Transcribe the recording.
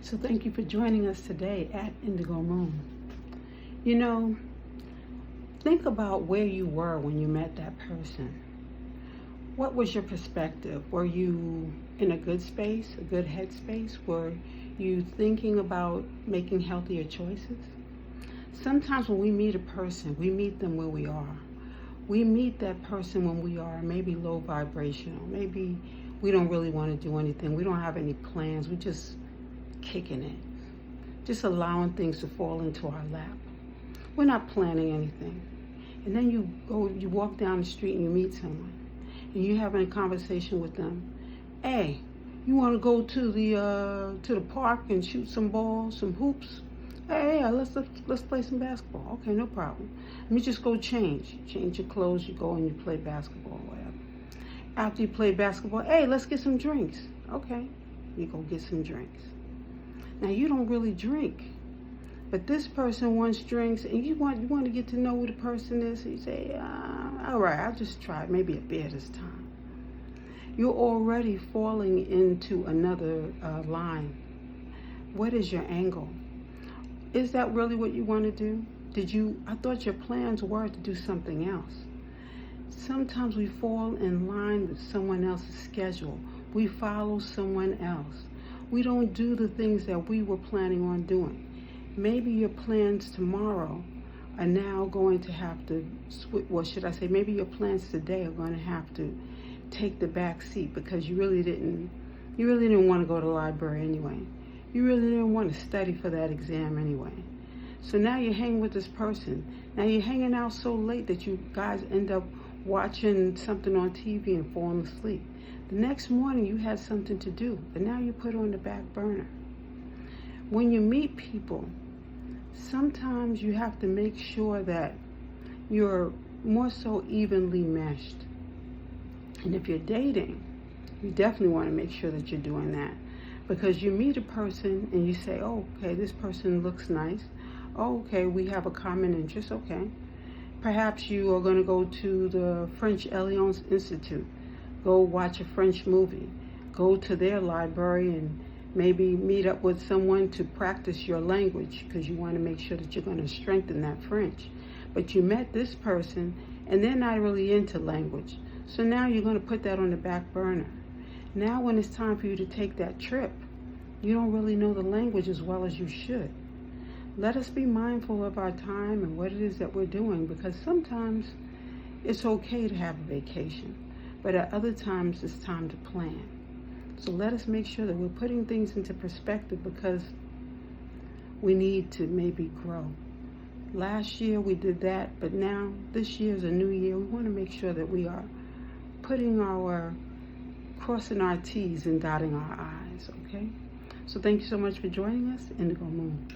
So thank you for joining us today at Indigo Moon. You know, think about where you were when you met that person. What was your perspective? Were you in a good space, a good headspace? Were you thinking about making healthier choices? Sometimes when we meet a person, we meet them where we are. We meet that person when we are maybe low vibrational. Maybe we don't really want to do anything. We don't have any plans. We just kicking it, just allowing things to fall into our lap. We're not planning anything. And then you walk down the street and you meet someone, and you're having a conversation with them. Hey, you want to go to the park and shoot some balls, some hoops? Hey, let's play some basketball. Okay, no problem. Let me just go change your clothes. You go and you play basketball, or whatever. After you play basketball, hey, let's get some drinks. Okay, you go get some drinks. Now you don't really drink, but this person wants drinks, and you want to get to know who the person is. So you say, all right, I'll just try maybe a beer this time. You're already falling into another line. What is your angle? Is that really what you want to do? I thought your plans were to do something else. Sometimes we fall in line with someone else's schedule. We follow someone else. We don't do the things that we were planning on doing. Maybe your plans tomorrow are now going to have to maybe your plans today are going to have to take the back seat because you really didn't want to go to the library anyway. You really didn't want to study for that exam anyway. So now you're hanging with this person. Now you're hanging out so late that you guys end up watching something on TV and falling asleep. The next morning you had something to do, but now you put it on the back burner. When you meet people, sometimes you have to make sure that you're more so evenly meshed. And if you're dating, you definitely want to make sure that you're doing that. Because you meet a person and you say, oh, okay, this person looks nice. Oh, okay, we have a common interest, okay. Perhaps you are going to go to the French Alliance Institute. Go watch a French movie. Go to their library and maybe meet up with someone to practice your language because you want to make sure that you're going to strengthen that French. But you met this person and they're not really into language. So now you're going to put that on the back burner. Now when it's time for you to take that trip, you don't really know the language as well as you should. Let us be mindful of our time and what it is that we're doing, because sometimes it's okay to have a vacation, but at other times it's time to plan. So let us make sure that we're putting things into perspective because we need to maybe grow. Last year we did that, but now this year is a new year. We want to make sure that we are crossing our T's and dotting our I's, okay? So thank you so much for joining us. Indigo Moon.